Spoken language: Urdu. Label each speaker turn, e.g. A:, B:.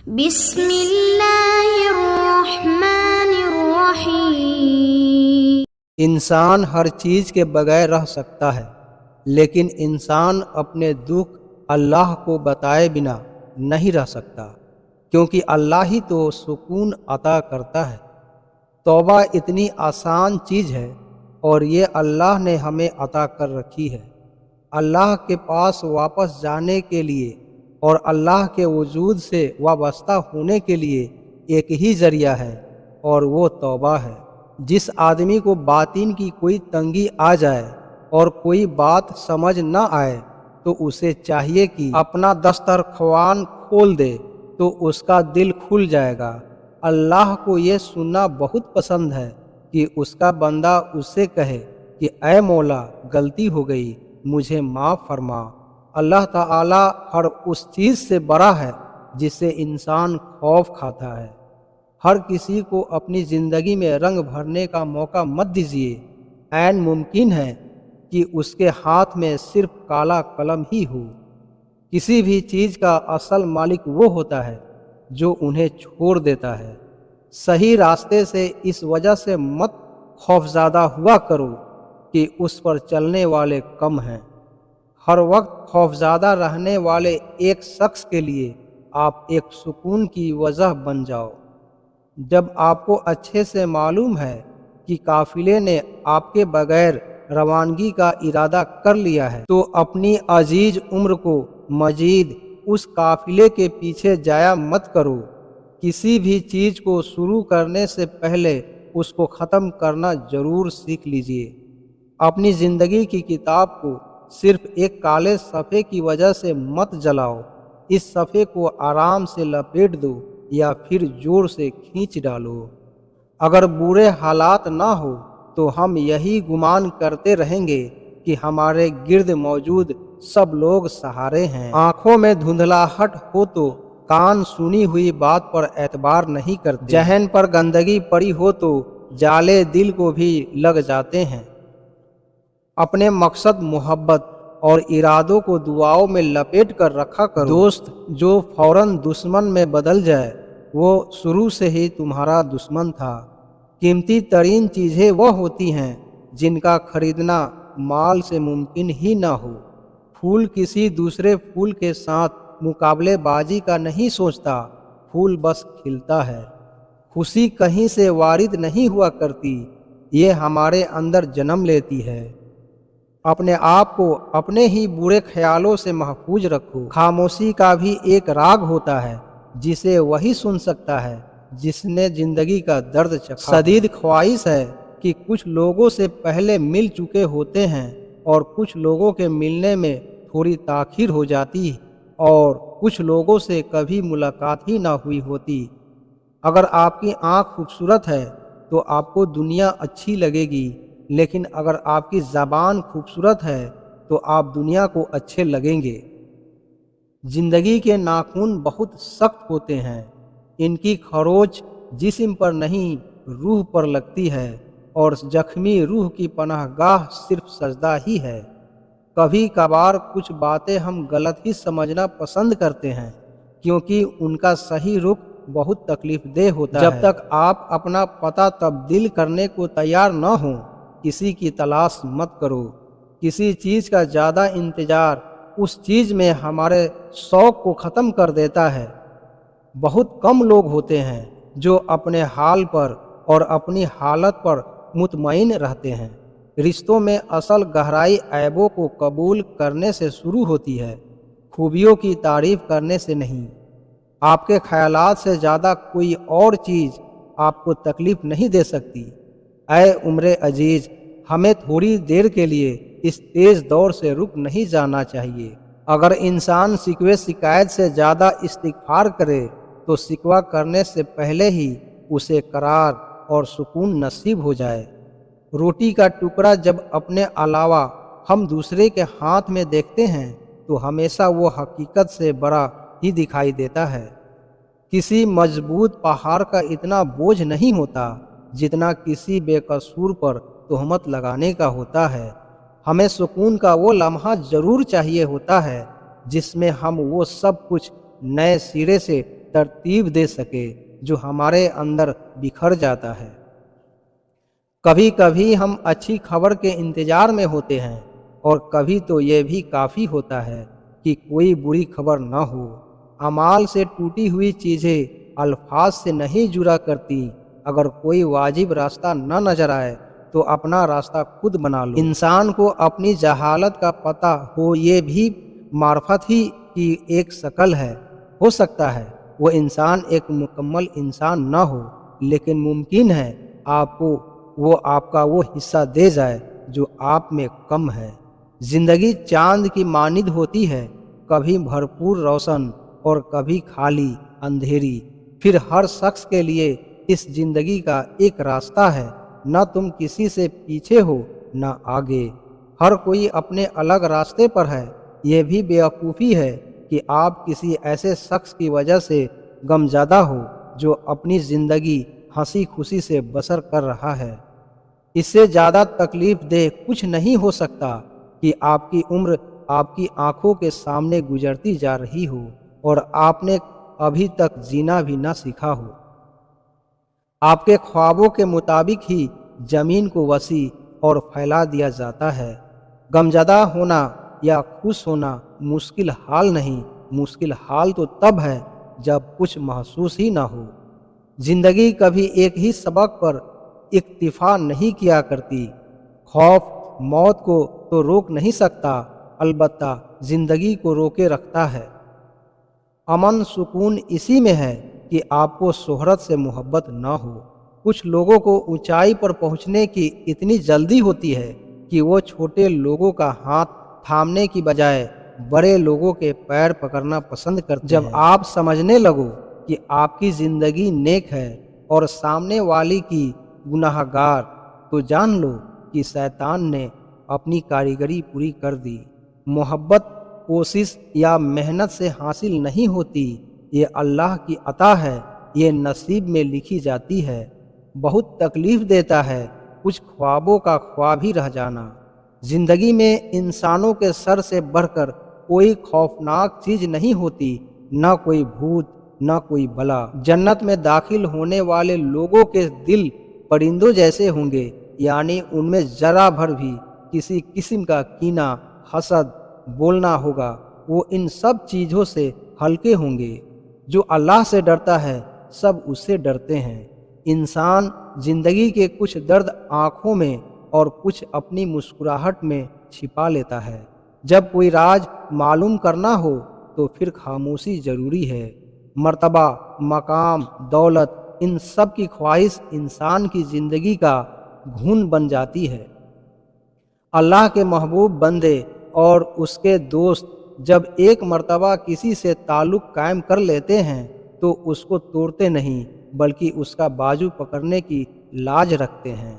A: بسم اللہ الرحمن الرحیم۔
B: انسان ہر چیز کے بغیر رہ سکتا ہے، لیکن انسان اپنے دکھ اللہ کو بتائے بنا نہیں رہ سکتا، کیونکہ اللہ ہی تو سکون عطا کرتا ہے۔ توبہ اتنی آسان چیز ہے اور یہ اللہ نے ہمیں عطا کر رکھی ہے۔ اللہ کے پاس واپس جانے کے لیے اور اللہ کے وجود سے وابستہ ہونے کے لیے ایک ہی ذریعہ ہے، اور وہ توبہ ہے۔ جس آدمی کو باطن کی کوئی تنگی آ جائے اور کوئی بات سمجھ نہ آئے تو اسے چاہیے کہ اپنا دسترخوان کھول دے تو اس کا دل کھل جائے گا۔ اللہ کو یہ سننا بہت پسند ہے کہ اس کا بندہ اس سے کہے کہ اے مولا، غلطی ہو گئی، مجھے معاف فرما۔ اللہ تعالی ہر اس چیز سے بڑا ہے جس سے انسان خوف کھاتا ہے۔ ہر کسی کو اپنی زندگی میں رنگ بھرنے کا موقع مت دیجیے۔ عین ممکن ہے کہ اس کے ہاتھ میں صرف کالا قلم ہی ہو۔ کسی بھی چیز کا اصل مالک وہ ہوتا ہے جو انہیں چھوڑ دیتا ہے۔ صحیح راستے سے اس وجہ سے مت خوفزدہ ہوا کرو کہ اس پر چلنے والے کم ہیں۔ ہر وقت خوفزدہ رہنے والے ایک شخص کے لیے آپ ایک سکون کی وجہ بن جاؤ۔ جب آپ کو اچھے سے معلوم ہے کہ قافلے نے آپ کے بغیر روانگی کا ارادہ کر لیا ہے تو اپنی عزیز عمر کو مزید اس قافلے کے پیچھے ضائع مت کرو۔ کسی بھی چیز کو شروع کرنے سے پہلے اس کو ختم کرنا ضرور سیکھ لیجیے۔ اپنی زندگی کی کتاب کو صرف ایک کالے صفحے کی وجہ سے مت جلاؤ۔ اس صفحے کو آرام سے لپیٹ دو یا پھر زور سے کھینچ ڈالو۔ اگر برے حالات نہ ہو تو ہم یہی گمان کرتے رہیں گے کہ ہمارے گرد موجود سب لوگ سہارے ہیں۔ آنکھوں میں دھندلاہٹ ہو تو کان سنی ہوئی بات پر اعتبار نہیں کرتے۔ ذہن پر گندگی پڑی ہو تو جالے دل کو بھی لگ جاتے ہیں۔ اپنے مقصد، محبت اور ارادوں کو دعاؤں میں لپیٹ کر رکھا کرو۔ دوست جو فوراً دشمن میں بدل جائے وہ شروع سے ہی تمہارا دشمن تھا۔ قیمتی ترین چیزیں وہ ہوتی ہیں جن کا خریدنا مال سے ممکن ہی نہ ہو۔ پھول کسی دوسرے پھول کے ساتھ مقابلے بازی کا نہیں سوچتا، پھول بس کھلتا ہے۔ خوشی کہیں سے وارد نہیں ہوا کرتی، یہ ہمارے اندر جنم لیتی ہے۔ اپنے آپ کو اپنے ہی برے خیالوں سے محفوظ رکھو۔ خاموشی کا بھی ایک راگ ہوتا ہے جسے وہی سن سکتا ہے جس نے زندگی کا درد چکھا۔ شدید خواہش ہے کہ کچھ لوگوں سے پہلے مل چکے ہوتے ہیں اور کچھ لوگوں کے ملنے میں تھوڑی تاخیر ہو جاتی اور کچھ لوگوں سے کبھی ملاقات ہی نہ ہوئی ہوتی۔ اگر آپ کی آنکھ خوبصورت ہے تو آپ کو دنیا اچھی لگے گی، لیکن اگر آپ کی زبان خوبصورت ہے تو آپ دنیا کو اچھے لگیں گے۔ زندگی کے ناخن بہت سخت ہوتے ہیں، ان کی خروچ جسم پر نہیں روح پر لگتی ہے، اور زخمی روح کی پناہ گاہ صرف سجدہ ہی ہے۔ کبھی کبھار کچھ باتیں ہم غلط ہی سمجھنا پسند کرتے ہیں کیونکہ ان کا صحیح رخ بہت تکلیف دہ ہوتا ہے۔ جب تک آپ اپنا پتہ تبدیل کرنے کو تیار نہ ہوں کسی کی تلاش مت کرو۔ کسی چیز کا زیادہ انتظار اس چیز میں ہمارے شوق کو ختم کر دیتا ہے۔ بہت کم لوگ ہوتے ہیں جو اپنے حال پر اور اپنی حالت پر مطمئن رہتے ہیں۔ رشتوں میں اصل گہرائی عیبوں کو قبول کرنے سے شروع ہوتی ہے، خوبیوں کی تعریف کرنے سے نہیں۔ آپ کے خیالات سے زیادہ کوئی اور چیز آپ کو تکلیف نہیں دے سکتی۔ اے عمر عزیز، ہمیں تھوڑی دیر کے لیے اس تیز دور سے رک نہیں جانا چاہیے۔ اگر انسان شکوے شکایت سے زیادہ استغفار کرے تو شکوہ کرنے سے پہلے ہی اسے قرار اور سکون نصیب ہو جائے۔ روٹی کا ٹکڑا جب اپنے علاوہ ہم دوسرے کے ہاتھ میں دیکھتے ہیں تو ہمیشہ وہ حقیقت سے بڑا ہی دکھائی دیتا ہے۔ کسی مضبوط پہاڑ کا اتنا بوجھ نہیں ہوتا جتنا کسی بے قصور پر تہمت لگانے کا ہوتا ہے۔ ہمیں سکون کا وہ لمحہ ضرور چاہیے ہوتا ہے جس میں ہم وہ سب کچھ نئے سرے سے ترتیب دے سکے جو ہمارے اندر بکھر جاتا ہے۔ کبھی کبھی ہم اچھی خبر کے انتظار میں ہوتے ہیں، اور کبھی تو یہ بھی کافی ہوتا ہے کہ کوئی بری خبر نہ ہو۔ اعمال سے ٹوٹی ہوئی چیزیں الفاظ سے نہیں جڑا کرتی۔ اگر کوئی واجب راستہ نہ نظر آئے تو اپنا راستہ خود بنا لو۔ انسان کو اپنی جہالت کا پتہ ہو، یہ بھی معرفت ہی کی ایک شکل ہے۔ ہو سکتا ہے وہ انسان ایک مکمل انسان نہ ہو، لیکن ممکن ہے آپ کا وہ حصہ دے جائے جو آپ میں کم ہے۔ زندگی چاند کی مانند ہوتی ہے، کبھی بھرپور روشن اور کبھی خالی اندھیری۔ پھر ہر شخص کے لیے اس زندگی کا ایک راستہ ہے، نہ تم کسی سے پیچھے ہو نہ آگے۔ ہر کوئی اپنے الگ راستے پر ہے۔ یہ بھی بیوقوفی ہے کہ آپ کسی ایسے شخص کی وجہ سے غمزدہ ہو جو اپنی زندگی ہنسی خوشی سے بسر کر رہا ہے۔ اس سے زیادہ تکلیف دہ کچھ نہیں ہو سکتا کہ آپ کی عمر آپ کی آنکھوں کے سامنے گزرتی جا رہی ہو اور آپ نے ابھی تک جینا بھی نہ سیکھا ہو۔ آپ کے خوابوں کے مطابق ہی زمین کو وسیع اور پھیلا دیا جاتا ہے۔ غمزدہ ہونا یا خوش ہونا مشکل حال نہیں، مشکل حال تو تب ہے جب کچھ محسوس ہی نہ ہو۔ زندگی کبھی ایک ہی سبق پر اکتفا نہیں کیا کرتی۔ خوف موت کو تو روک نہیں سکتا، البتہ زندگی کو روکے رکھتا ہے۔ امن سکون اسی میں ہے کہ آپ کو شہرت سے محبت نہ ہو۔ کچھ لوگوں کو اونچائی پر پہنچنے کی اتنی جلدی ہوتی ہے کہ وہ چھوٹے لوگوں کا ہاتھ تھامنے کی بجائے بڑے لوگوں کے پیر پکڑنا پسند کرتے ہیں۔ جب آپ سمجھنے لگو کہ آپ کی زندگی نیک ہے اور سامنے والی کی گناہگار، تو جان لو کہ شیطان نے اپنی کاریگری پوری کر دی۔ محبت کوشش یا محنت سے حاصل نہیں ہوتی، یہ اللہ کی عطا ہے، یہ نصیب میں لکھی جاتی ہے۔ بہت تکلیف دیتا ہے کچھ خوابوں کا خواب ہی رہ جانا۔ زندگی میں انسانوں کے سر سے بڑھ کر کوئی خوفناک چیز نہیں ہوتی، نہ کوئی بھوت نہ کوئی بلا۔ جنت میں داخل ہونے والے لوگوں کے دل پرندوں جیسے ہوں گے، یعنی ان میں ذرا بھر بھی کسی قسم کا کینہ، حسد، بولنا ہوگا۔ وہ ان سب چیزوں سے ہلکے ہوں گے۔ جو اللہ سے ڈرتا ہے سب اس سے ڈرتے ہیں۔ انسان زندگی کے کچھ درد آنکھوں میں اور کچھ اپنی مسکراہٹ میں چھپا لیتا ہے۔ جب کوئی راز معلوم کرنا ہو تو پھر خاموشی ضروری ہے۔ مرتبہ، مقام، دولت، ان سب کی خواہش انسان کی زندگی کا گھن بن جاتی ہے۔ اللہ کے محبوب بندے اور اس کے دوست جب ایک مرتبہ کسی سے تعلق قائم کر لیتے ہیں تو اس کو توڑتے نہیں، بلکہ اس کا بازو پکڑنے کی لاج رکھتے ہیں۔